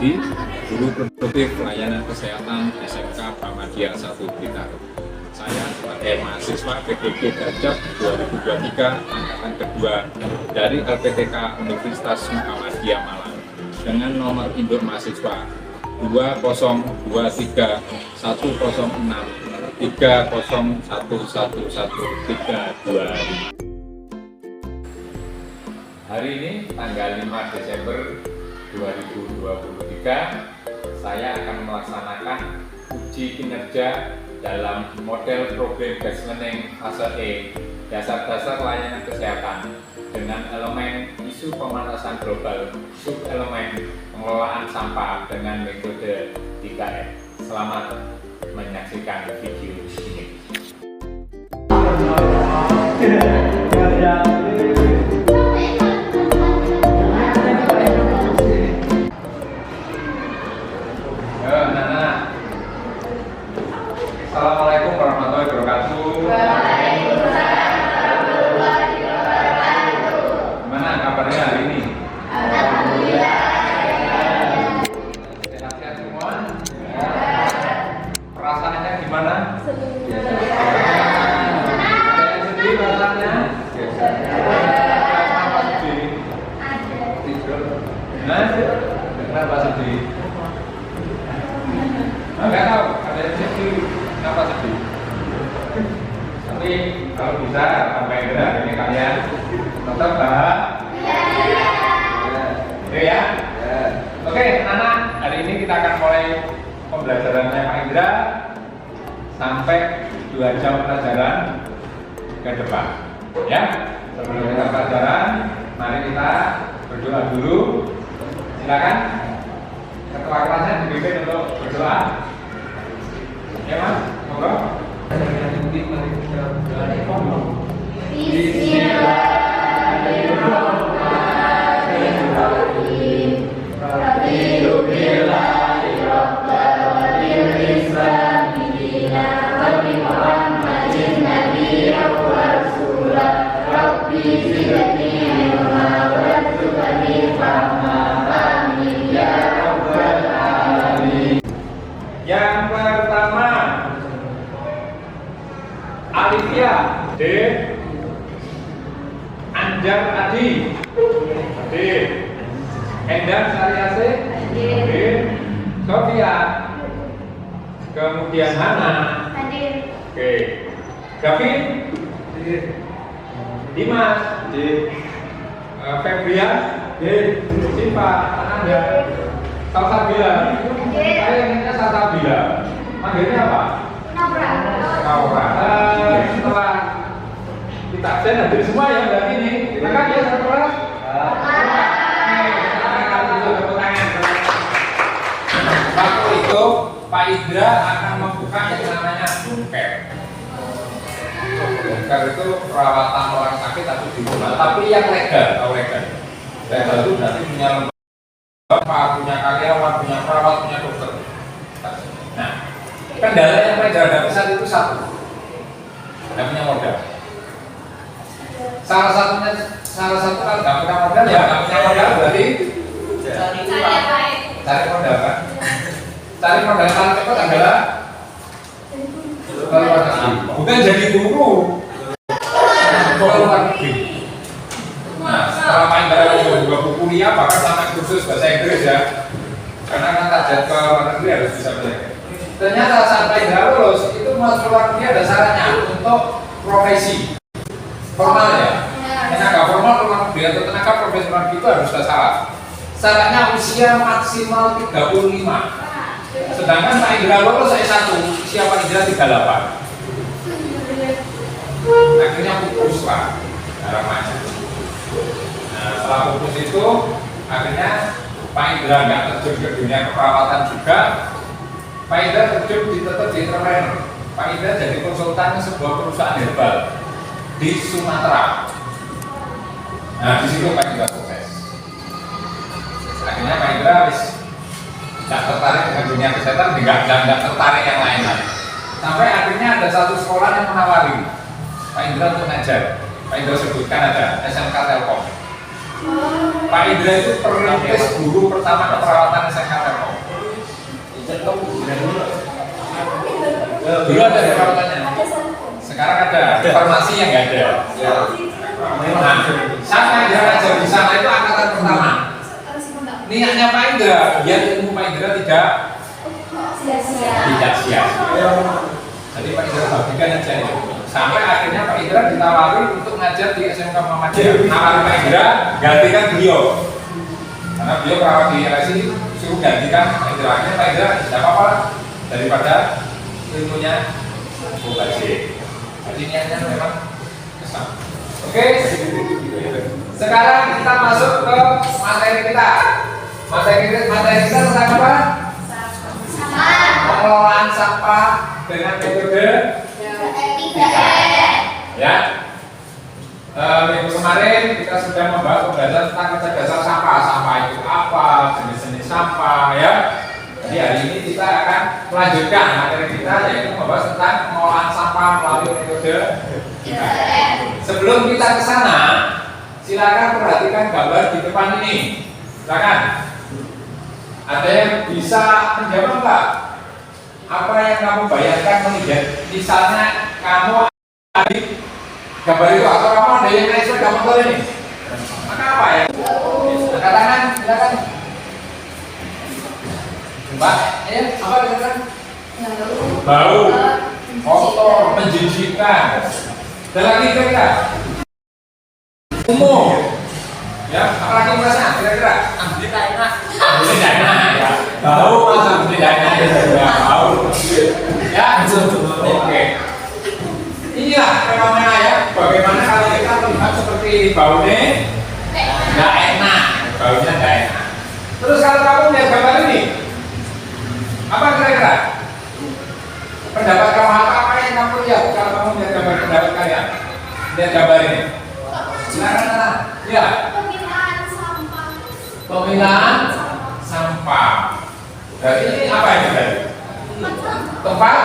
Kusnadi, Guru Produktif Pelayanan Kesehatan SMK Muhammadiyah 1 Blitar. Saya sebagai mahasiswa PPG Dajab 2023 angkatan kedua dari LPTK Universitas Muhammadiyah Malang dengan nomor induk mahasiswa 2023 106 30111132. Hari ini tanggal 5 Desember 2023 saya akan melaksanakan uji kinerja dalam model problem based learning fase E dasar-dasar layanan kesehatan dengan elemen isu pemanasan global, sub-elemen pengelolaan sampah dengan metode 3M. Selamat menyaksikan video ini. Assalamualaikum warahmatullahi wabarakatuh. Gimana kabarnya hari ini? Alhamdulillah. Sehat-sehat semua? Perasaannya gimana? Ada yang sedih perasaannya? Kenapa sedih? Tidur? Kenapa sedih? Enggak tahu, ada yang sedih. Kenapa sedih? Tapi kalau bisa sampai hari ini kalian tetap bahagia. Ya. Oke, anak, hari ini kita akan mulai pembelajarannya Pak Indra sampai 2 jam pelajaran ke depan. Ya, sebelum kita pelajaran, mari kita berdoa dulu. Silakan ketua kelasnya dipimpin untuk berdoa. Ya Mas, monggo. Yang pertama, Alifia D, Anjar Adi D, Endar Saryase D, Sofia, kemudian Hana Oke, Gavin D, Dimas D, Febrian D, Siva Ananda, Salsabila. Saya ingatnya Salsabila. Manggilnya apa? Naura. Setelah kita absen hadir semua ya berarti ini. Silakan ya satu kelas. Waktu itu Pak Indra akan membuka yang namanya bunker. Bunker itu perawatan orang sakit atau di rumah, tapi yang legal, tahu legal. Legal itu berarti punya lembaga, punya karyawan, punya perawat, punya dokter. Nah, kendala yang mereka hadapi saat itu satu, nggak punya modal. Salah satu kalau nggak punya modal ya nggak punya modal berarti cari modal kan? Cari modal yang paling cepat adalah bukan jadi guru, ke luar negeri. Nah, setelah main dari juga buku kuliah bahkan sampai kursus bahasa Inggris ya, karena kan target ke luar negeri harus bisa belajar. Ternyata sampai nggak lulus itu masuk luar negeri ada syaratnya untuk profesi formal ya. Tenaga formal luar negeri atau tenaga profesional itu harus ada syarat. Syaratnya usia maksimal 35. Sedangkan Pak Indra lulus S1, usia Pak Indra 38. Akhirnya putus lah harapannya. Nah, setelah putus itu akhirnya Pak Indra nggak terjun ke dunia keperawatan juga. Pak Indra terjun tetap di entrepreneur. Pak Indra jadi konsultan sebuah perusahaan herbal di Sumatera. Nah, di situ Pak Indra sukses. Akhirnya Pak Indra tidak tertarik dengan dunia kesehatan, nggak tertarik yang lain-lain. Sampai akhirnya ada satu sekolah yang menawari Pak Indra untuk ngajar. Pak Indra sebutkan ada SMK Telkom. Pak Indra itu perintis guru pertama keperawatan SMK Telkom. Dulu ada perawatannya. Sekarang ada informasi yang nggak ada. Nah, saat ngajar di sana itu angkatan pertama. Niatnya Pak Indra, biar ilmu Pak Indra tidak sia-sia. Jadi Pak Indra bagikan aja itu. Sampai akhirnya Pak Indra ditawari untuk ngajar di SMK Muhammadiyah. Nawari Pak Indra, gantikan beliau. Karena beliau perawat di LSI, suruh gantikan Pak Indra. Akhirnya Pak Indra tidak apa-apa daripada ilmunya mubazir. Jadi niatnya memang kesal. Oke. Sekarang kita masuk ke materi kita. Materi kita tentang apa? Pengelolaan sampah dengan metode 3R. Ya. Minggu kemarin kita sudah membahas pembelajaran tentang kecerdasan sampah. Sampah itu apa? Jenis-jenis sampah, ya. Jadi hari ini kita akan melanjutkan materi kita, yaitu membahas tentang pengelolaan sampah melalui metode 3R. Sebelum kita ke sana, silakan perhatikan gambar di depan ini. Silakan. Ada yang bisa menjawab nggak? Apa yang kamu bayangkan melihat? Misalnya kamu adik gambar itu, atau kamu ada yang naik sepeda motor ini? Maka apa ya? Angkat tangan, silakan. Mbak, apa katakan? Bau, kotor, menjijikkan. Dan lagi kira-kira umum, ya, apalagi merasa kira-kira tidak enak, ya, bau masa tidak enak ya, bau, ya, oke. Inilah fenomena ya, bagaimana kalau kita melihat seperti baunya nggak enak, baunya nggak enak. Terus kalau kamu lihat gambar ini, apa kira-kira? Pendapat kamu apa yang kamu lihat kalau kamu lihat gambar pendapat kalian? Lihat gambar ini. Silakan. Ya. Pemilahan sampah. Berarti ini apa ini berarti? Tempat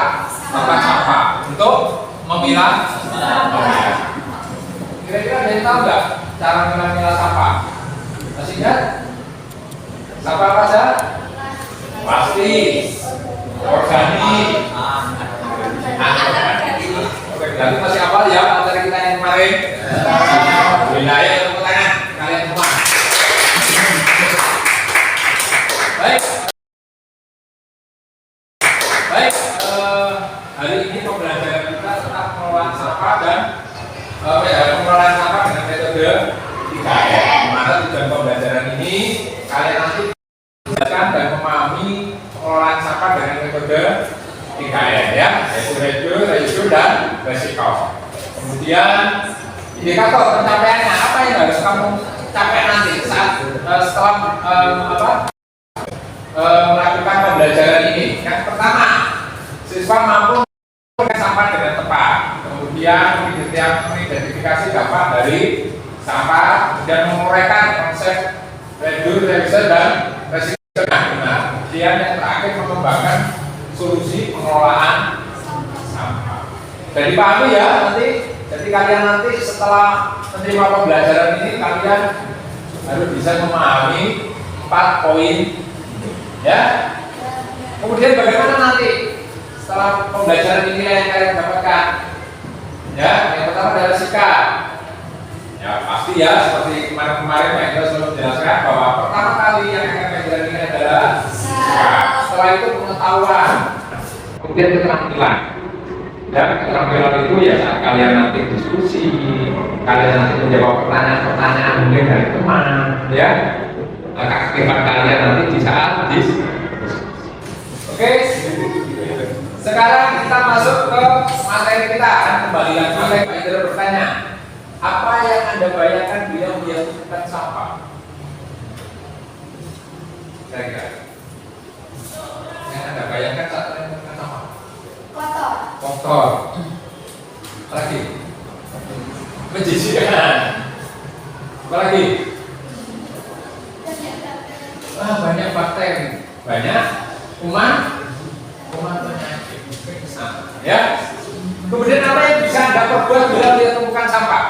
sampah untuk memilah. Kira-kira ada yang tahu nggak cara memilah sampah? Masih ingat? Sampah apa saja? Pasti organik. Oke, berarti masih hafal ya materi kita yang kemarin? Wilayah tepuk tangan kalian semua. Baik. Baik, hari ini pembelajaran kita tentang pengelolaan sampah dan pengelolaan sampah dengan metode 3R. Mana tujuan pembelajaran ini kalian nanti belajar dan memahami pengelolaan sampah dengan metode 3R, ya, yaitu reduce, dan resiko. Kemudian indikator pencapaiannya apa yang harus kamu capai nanti saat setelah melakukan pembelajaran ini. Yang pertama, siswa mampu mengumpulkan sampah dengan tepat. Kemudian mengidentifikasi dampak dari sampah dan menguraikan konsep reduce, dan resiko dengan benar. Kemudian yang terakhir, mengembangkan solusi pengelolaan sampah. Jadi pahami ya nanti. Jadi kalian nanti setelah menerima pembelajaran ini, kalian harus bisa memahami 4 poin, ya. Kemudian bagaimana nanti setelah pembelajaran ini yang kalian dapatkan? Ya, yang pertama adalah sikap. Ya pasti ya, seperti kemarin-kemarin yang kita selalu menjelaskan bahwa pertama kali yang akan pembelajaran ini adalah sikap. Setelah itu pengetahuan, kemudian keterampilan. Dan keterampilan itu ya saat kalian nanti diskusi, kalian nanti menjawab pertanyaan-pertanyaan mungkin dari teman, ya, keaktifan kalian nanti di saat diskusi. Oke, sekarang kita masuk ke materi kita. Kembali lagi, Pak Indra bertanya, apa yang Anda bayangkan bila menyatukan sampah? Kira-kira yang Anda bayangkan saat menyatukan sampah? Kotor. Lagi menjijikkan. Apa lagi? Banyak bakteri, banyak kuman penyakit. Ya. Kemudian apa yang bisa Anda perbuat bila dia temukan sampah?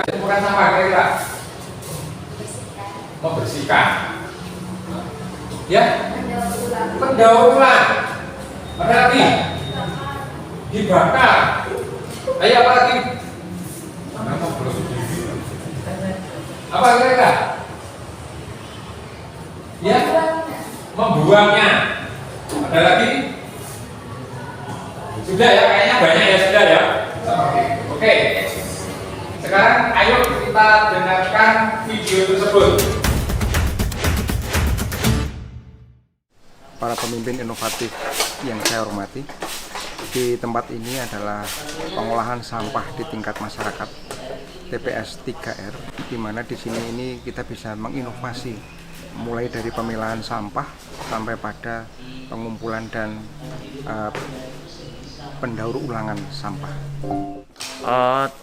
Temukan sampah kira-kira? Membersihkan. daur ulang. Apa lagi? Dibakar. Ayo apa lagi? Mana mau belum sendiri? Apa kira-kira? Ya, membuangnya. Ada lagi? Sudah ya, kayaknya banyak ya, sudah ya. Oke. Sekarang ayo kita dengarkan video tersebut. Para pemimpin inovatif yang saya hormati, di tempat ini adalah pengolahan sampah di tingkat masyarakat TPS 3R, di mana di sini ini kita bisa menginovasi mulai dari pemilahan sampah sampai pada pengumpulan dan pendaur ulangan sampah.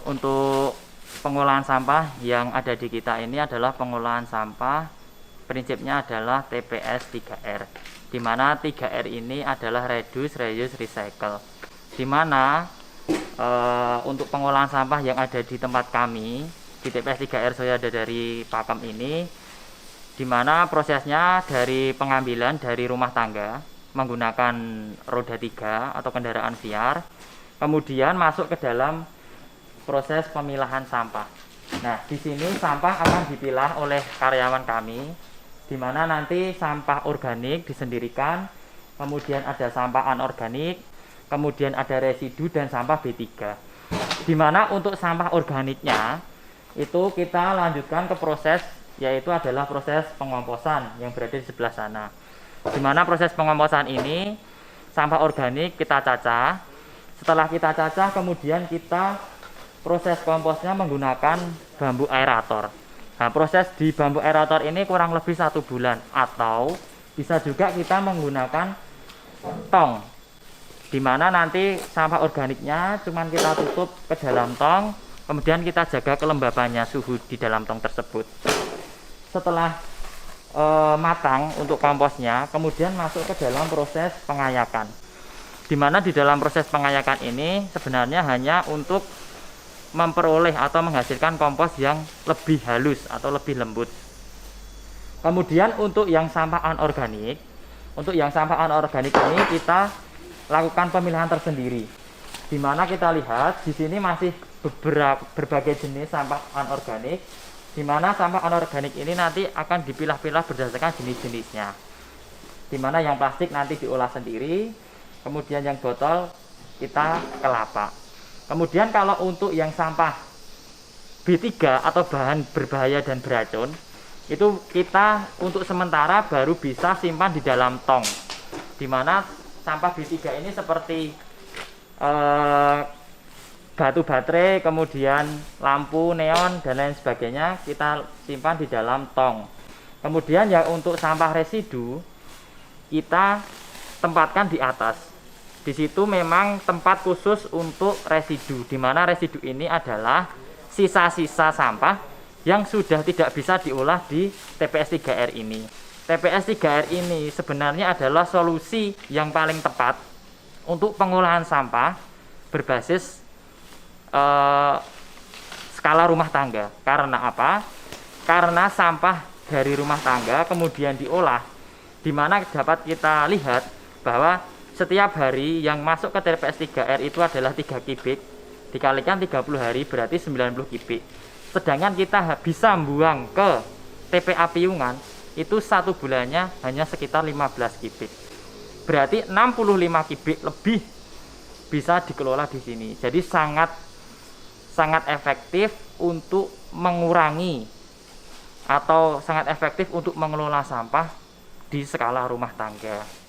Untuk pengolahan sampah yang ada di kita ini adalah pengolahan sampah, prinsipnya adalah TPS 3R, di mana 3R ini adalah reduce, reuse, recycle, di mana untuk pengolahan sampah yang ada di tempat kami di TPS 3R Soyada dari Pakem ini, di mana prosesnya dari pengambilan dari rumah tangga menggunakan roda 3 atau kendaraan VR, kemudian masuk ke dalam proses pemilahan sampah. Nah, di sini sampah akan dipilah oleh karyawan kami, di mana nanti sampah organik disendirikan, kemudian ada sampah anorganik, kemudian ada residu dan sampah B3. Di mana untuk sampah organiknya itu kita lanjutkan ke proses, yaitu adalah proses pengomposan yang berada di sebelah sana. Di mana proses pengomposan ini sampah organik kita cacah. Setelah kita cacah, kemudian kita proses komposnya menggunakan bambu aerator. Nah, proses di bambu aerator ini kurang lebih 1 bulan, atau bisa juga kita menggunakan tong, di mana nanti sampah organiknya cuman kita tutup ke dalam tong, kemudian kita jaga kelembabannya, suhu di dalam tong tersebut. Setelah matang untuk komposnya, kemudian masuk ke dalam proses pengayakan, di mana di dalam proses pengayakan ini sebenarnya hanya untuk memperoleh atau menghasilkan kompos yang lebih halus atau lebih lembut. Kemudian untuk yang sampah anorganik, ini kita lakukan pemilihan tersendiri, di mana kita lihat di sini masih berbagai jenis sampah anorganik, di mana sampah anorganik ini nanti akan dipilah-pilah berdasarkan jenis-jenisnya, di mana yang plastik nanti diolah sendiri, kemudian yang botol kita kelapa. Kemudian kalau untuk yang sampah B3 atau bahan berbahaya dan beracun, itu kita untuk sementara baru bisa simpan di dalam tong, di mana sampah B3 ini seperti batu baterai, kemudian lampu neon dan lain sebagainya kita simpan di dalam tong. Kemudian yang untuk sampah residu kita tempatkan di atas. Di situ memang tempat khusus untuk residu, di mana residu ini adalah sisa-sisa sampah yang sudah tidak bisa diolah di TPS 3R ini. TPS 3R ini sebenarnya adalah solusi yang paling tepat untuk pengolahan sampah berbasis skala rumah tangga. Karena apa? Karena sampah dari rumah tangga kemudian diolah, di mana dapat kita lihat bahwa setiap hari yang masuk ke TPS 3R itu adalah 3 kubik, dikalikan 30 hari berarti 90 kubik. Sedangkan kita bisa buang ke TPA Piungan itu 1 bulannya hanya sekitar 15 kubik. Berarti 65 kubik lebih bisa dikelola di sini. Jadi sangat efektif untuk mengurangi atau sangat efektif untuk mengelola sampah di skala rumah tangga.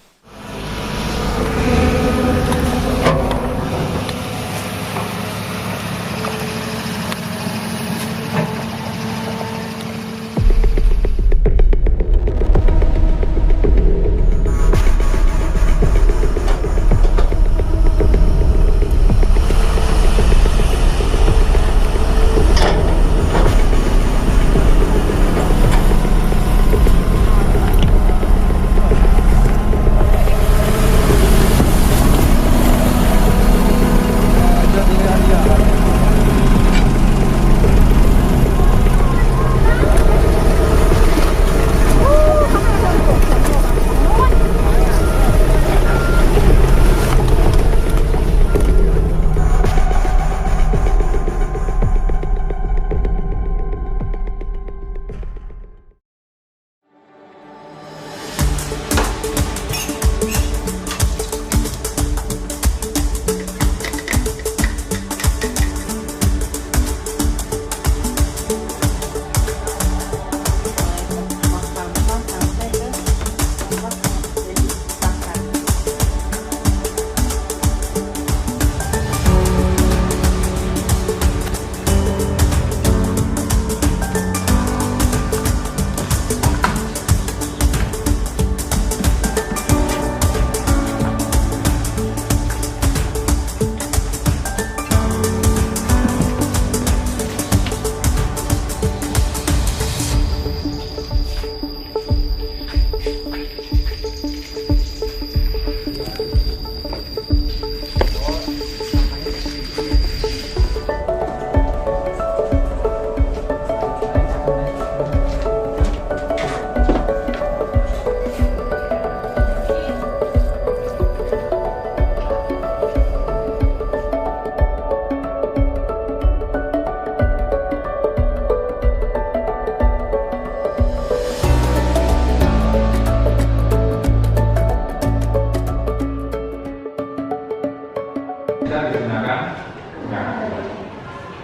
bisa digunakan. Nah,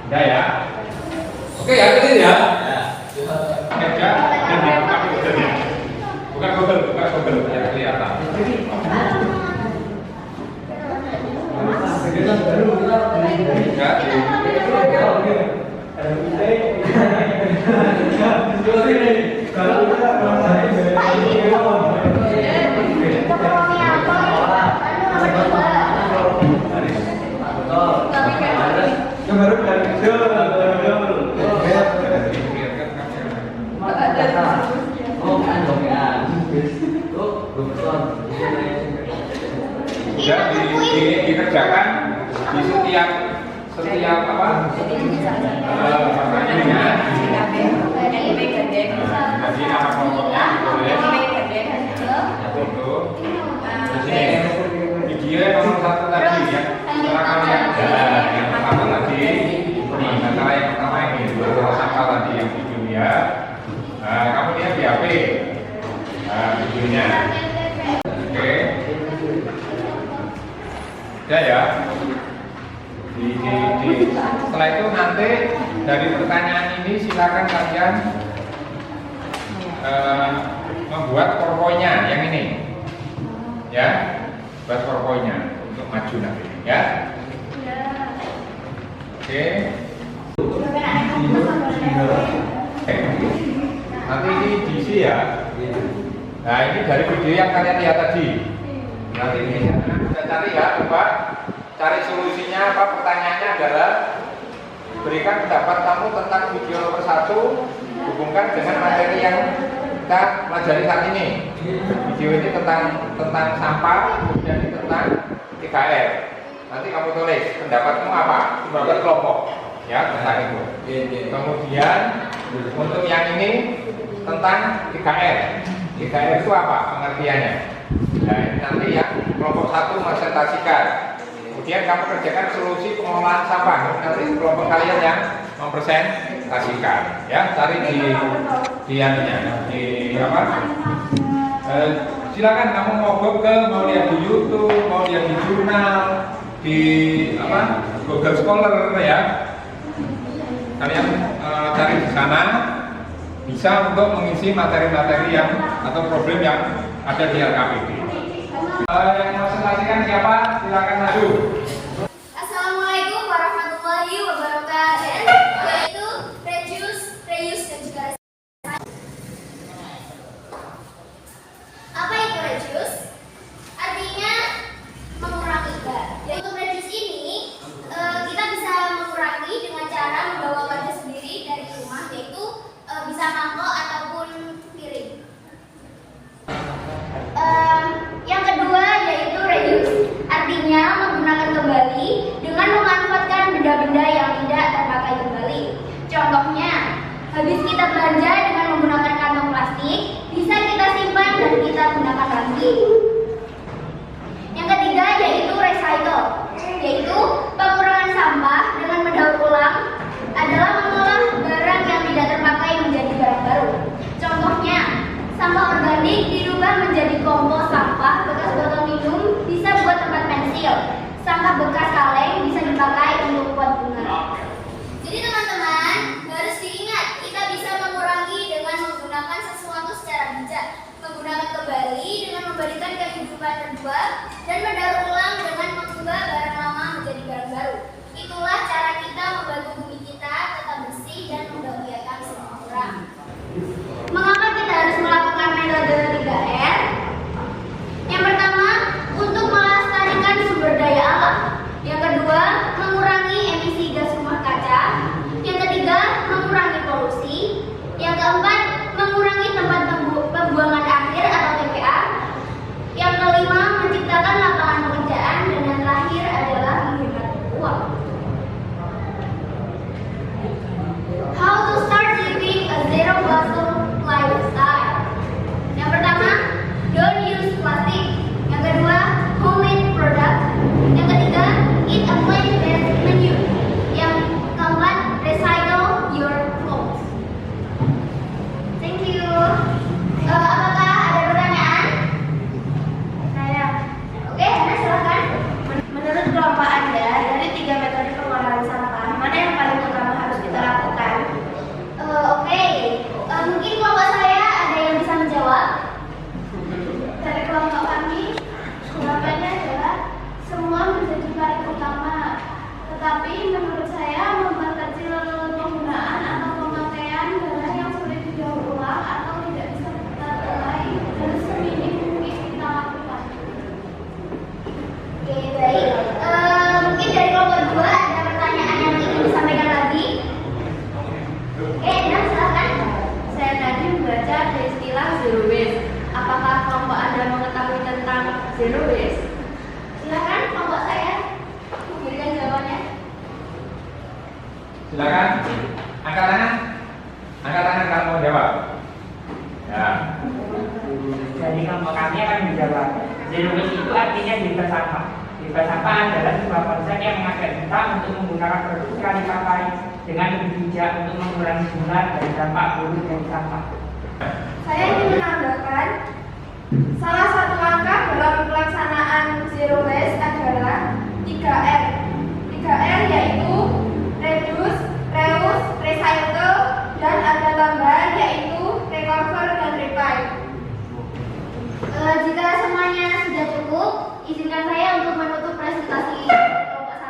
udah ya. Oke ya, clear ya. Kerja dan dibuka Google-nya. Bukan Google ya kelihatan. Ya, dikerjakan di setiap apa? Pertanyaannya. Jadi nama kelompoknya boleh. Itu. Di sini video nomor 1 tadi ya. Setelah kalian yang pertama tadi, ini masalah yang pertama ini masalah sampah tadi yang video ya. Kamu lihat di HP videonya. Oke. Ya. Setelah itu nanti dari pertanyaan ini silakan kalian membuat PowerPoint-nya yang ini, ya, buat PowerPoint-nya untuk maju nanti, ya. Oke. Nanti ini diisi ya. Nah ini dari video yang kalian lihat tadi. Nanti ini bisa cari ya, coba cari solusinya apa, pertanyaannya adalah berikan pendapat kamu tentang video nomor 1 hubungkan dengan materi yang kita pelajari saat ini. Video ini tentang sampah, kemudian ini tentang 3R. Nanti kamu tulis pendapatmu apa, sebagai kelompok ya tentang itu. Kemudian untuk yang ini tentang 3R. 3R itu apa pengertiannya? Nah ini nanti ya kelompok 1 presentasikan. Kemudian kamu kerjakan solusi pengelolaan sampah. Nanti kelompok kalian yang mempresentasikan. Ya, cari di apa? Silakan kamu mau Google, mau lihat di YouTube, mau lihat di jurnal, di apa? Google Scholar ya. Kalian cari di sana bisa untuk mengisi materi-materi yang atau problem yang ada di LKPD. Yang presentasikan siapa? Silakan maju. Assalamualaikum warahmatullahi wabarakatuh. Yaitu reuse dan juga apa itu reuse? Artinya mengurangi gas. Jadi untuk reuse ini kita bisa mengurangi dengan cara membawa wadah sendiri dari rumah, yaitu bisa mangkok ataupun piring. Yang kedua yaitu reuse, artinya menggunakan kembali dengan memanfaatkan benda-benda yang tidak terpakai kembali. Contohnya, habis kita belanja dengan menggunakan kantong plastik, bisa kita simpan dan kita gunakan lagi. Yang ketiga yaitu recycle, yaitu pengurangan sampah dengan mendaur ulang adalah mengolah barang yang tidak terpakai menjadi barang baru. Contohnya, sampah organik dirubah menjadi kompos sampah bekas botol minum, bisa buat tempat pensil. Sampah bekas kaleng bisa dipakai untuk buat bunga. Jadi teman-teman, harus diingat, kita bisa mengurangi dengan menggunakan sesuatu secara bijak, menggunakan kembali dengan memberikan kehidupan kedua, dan mendaur ulang dengan mengubah barang lama menjadi barang baru. Itulah cara kita membantu bumi kita tetap bersih dan membahagiakan semua orang. Mengapa kita harus melakukan metode 3R? Yang pertama, untuk melestarikan sumber daya alam. Yang kedua, mengurangi emisi gas rumah kaca. Yang ketiga, mengurangi polusi. Yang keempat, mengurangi tempat pembuangan akhir atau TPA. Yang kelima, menciptakan lapangan pekerjaan. Oke, baik. Mungkin dari kelompok 2 ada pertanyaan yang ingin disampaikan lagi? Oke, dan silakan. Saya tadi membaca ada istilah zero waste. Apakah kelompok Anda mengetahui tentang zero waste? Silakan kelompok saya memberikan jawabannya. Silakan. Angkat tangan. Angkat tangan kalau mau jawab. Ya. Jadi kelompok kami akan menjawab. Zero waste itu artinya bebas sampah. Bebas sampah adalah sebuah konsep yang mengajak kita untuk menggunakan produk sekali pakai dengan lebih bijak untuk mengurangi jumlah dan dampak buruk dari sampah. Saya ingin menambahkan, salah satu langkah dalam pelaksanaan zero waste adalah 3R. 3R yaitu reduce, reuse, recycle, dan ada tambahan yaitu recover dan revive. Jika semuanya sudah cukup, izinkan saya untuk menutup presentasi kelompok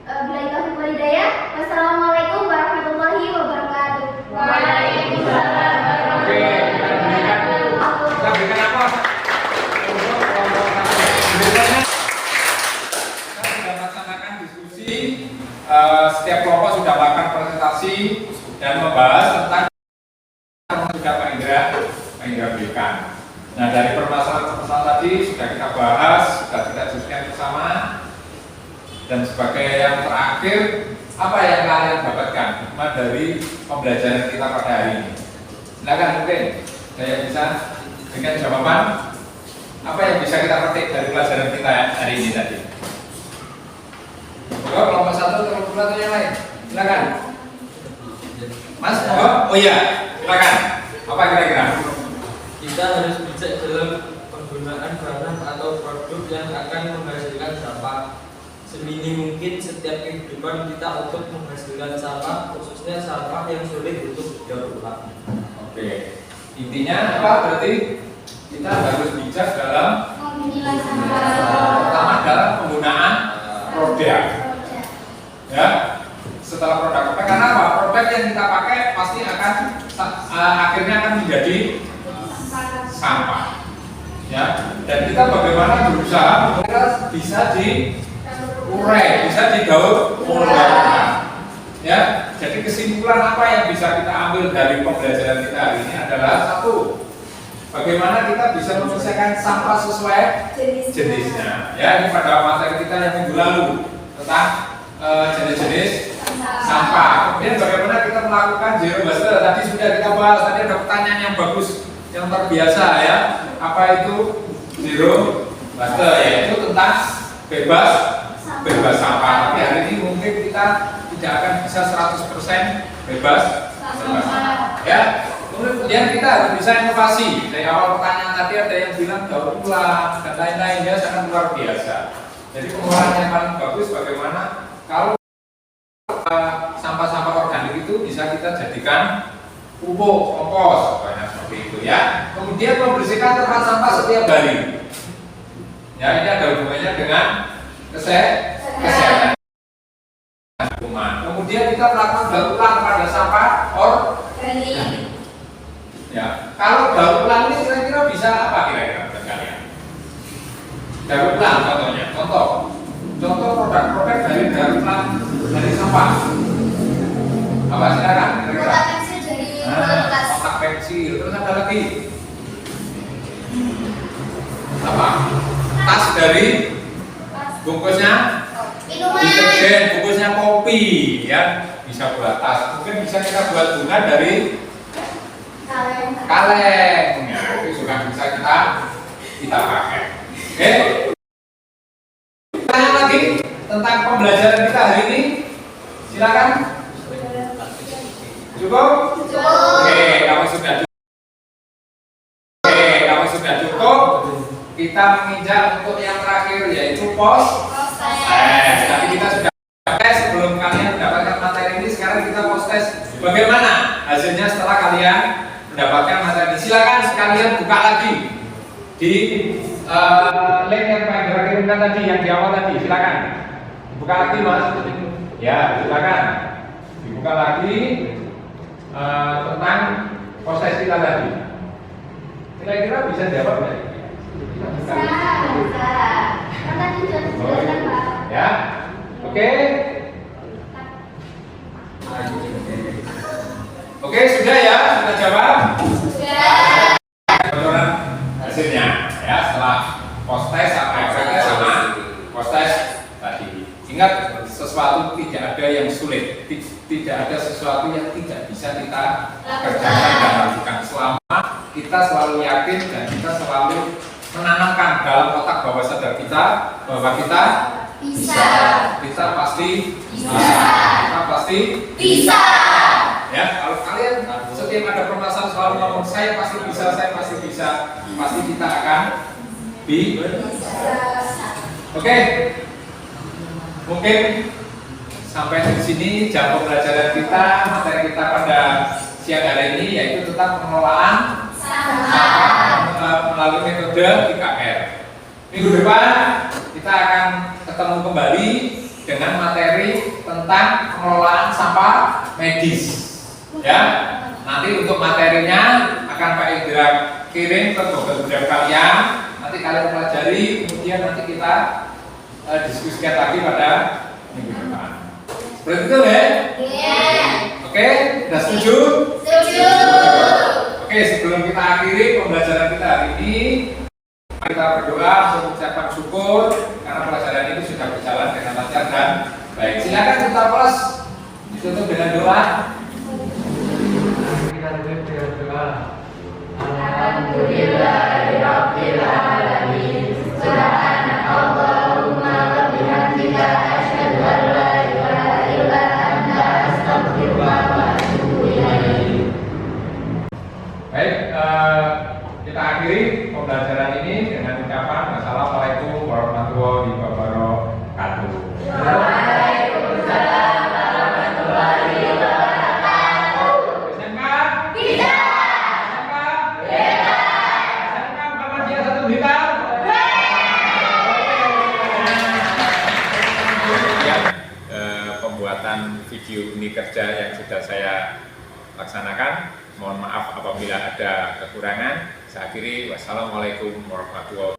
1. Bila itu wal hidayah. Wassalamualaikum warahmatullahi wabarakatuh. Waalaikumsalam. Oke, kita berikan apa? Untuk kelompok 1. Berikutnya kita sudah melaksanakan diskusi. Setiap kelompok sudah melakukan presentasi dan membahas tentang juga Pak Indra berikan. Nah, dari permasalahan tadi sudah kita bahas, sudah kita diskusikan bersama. Dan sebagai yang terakhir, apa yang kalian dapatkan hikmah dari pembelajaran kita pada hari ini? Silakan, mungkin saya bisa berikan jawaban. Apa yang bisa kita petik dari pelajaran kita hari ini tadi? Kelompok 1, kelompok 2 atau yang lain? Silakan. Mas, oh iya, silakan. Apa kira-kira? Kita harus bijak dalam penggunaan barang atau produk yang akan menghasilkan sampah. Seminim mungkin setiap kehidupan kita untuk menghasilkan sampah, khususnya sampah yang sulit untuk didaur ulang. Oke, intinya apa? Berarti kita harus bijak dalam Memilah sampah. pertama dalam penggunaan produk. Ya, setelah produk. Karena apa? Produk yang kita pakai pasti akan akhirnya akan menjadi sampah. Ya, dan kita bagaimana berusaha kita bisa diurai, bisa didaur ulang. Ya, jadi kesimpulan apa yang bisa kita ambil dari pembelajaran kita hari ini adalah satu, bagaimana kita bisa menyelesaikan sampah sesuai jenisnya. Ya, ini pada materi kita yang minggu lalu tentang jenis-jenis sampah. Kemudian bagaimana kita melakukan zero waste, tadi sudah kita bahas. Tadi ada pertanyaan yang bagus, yang terbiasa ya. Apa itu zero waste? Yaitu tentang bebas sampah. Tapi hari ini mungkin kita tidak akan bisa 100% bebas sampah. Ya. Kemudian kita harus bisa inovasi. Dari awal pertanyaan tadi ada yang bilang daur ulang dan lain-lainnya sangat luar biasa. Jadi pengolahan yang paling bagus bagaimana kalau sampah-sampah organik itu bisa kita jadikan pupuk, kompos, banyak seperti itu ya. Kemudian membersihkan tempat sampah setiap hari. Ya, ini ada hubungannya dengan kesehatan. Kemudian kita melakukan daur ulang pada sampah organik. Ya, kalau daur ulang ini kira-kira bisa apa kira-kira buat kalian? Daur ulang contohnya, contoh produk-produk dari daur ulang dari sampah. Apa silakan? Kotak pensil dari bekas. Kotak pensil, terus ada lagi apa? Tas dari bungkusnya Minuman. deterjen, bungkusnya kopi, ya bisa buat tas. Mungkin bisa kita buat bunga dari kaleng, ya itu juga bisa kita pakai. Oke. Tanya lagi tentang pembelajaran kita hari ini, silakan. Cukup? Oke, kalau sudah cukup, kita menginjak untuk yang terakhir yaitu Tapi kita sudah tes sebelum kalian mendapatkan materi ini. Sekarang kita tes bagaimana hasilnya setelah kalian mendapatkan materi ini. Silakan sekalian buka lagi di link yang Pak Indra kirimkan tadi, yang di awal tadi. Silakan buka lagi Mas. Ya, silakan dibuka lagi tentang proses kita tadi. Kira-kira bisa jawab nggak? Bisa. Kan tadi jawab? Bocoran hasilnya ya setelah post test apa efeknya sama post test tadi. Ingat, sesuatu tidak ada yang sulit, tidak ada sesuatu yang tidak bisa kita kerjakan dan lakukan selama kita selalu yakin dan kita selalu menanamkan dalam otak bawah sadar kita bahwa kita bisa. Kita pasti bisa. Kita pasti bisa. Ya, kalau kalian setiap ada permasalahan selalu ngomong saya pasti bisa, pasti kita akan bisa. Oke. Mungkin sampai di sini jam pembelajaran kita, materi kita pada siang hari ini yaitu tentang pengelolaan sampah melalui metode 3R. Minggu depan kita akan ketemu kembali dengan materi tentang pengelolaan sampah medis. Ya, nanti untuk materinya akan Pak Indra kirim ke Google Drive kalian. Nanti kalian pelajari, kemudian nanti kita diskusikan lagi pada minggu depan. Seperti itu ya? Iya. Oke, sudah setuju? Setuju. Oke, sebelum kita akhiri pembelajaran kita hari ini, kita berdoa untuk mengucapkan syukur karena pelajaran ini sudah berjalan dengan lancar dan baik. Silakan kita plus ditutup dengan doa. Kita tutup dengan doa. Alhamdulillahirabbil alamin. Subhanakallahumma wa bihamdika asyhadu an la ilaha illa anta astaghfiruka wa atubu ilaik. Baik, kita akhiri pembelajaran ini dengan ucapan Wassalamualaikum warahmatullahi wabarakatuh. Waalaikumsalam warahmatullahi wabarakatuh. SMK? Bisa. SMK? Bisa. SMK Muhammadiyah 1 Blitar? Pembuatan video ini kerja yang sudah saya laksanakan. Mohon maaf apabila ada kekurangan. Saya akhiri. Wassalamualaikum warahmatullahi wabarakatuh.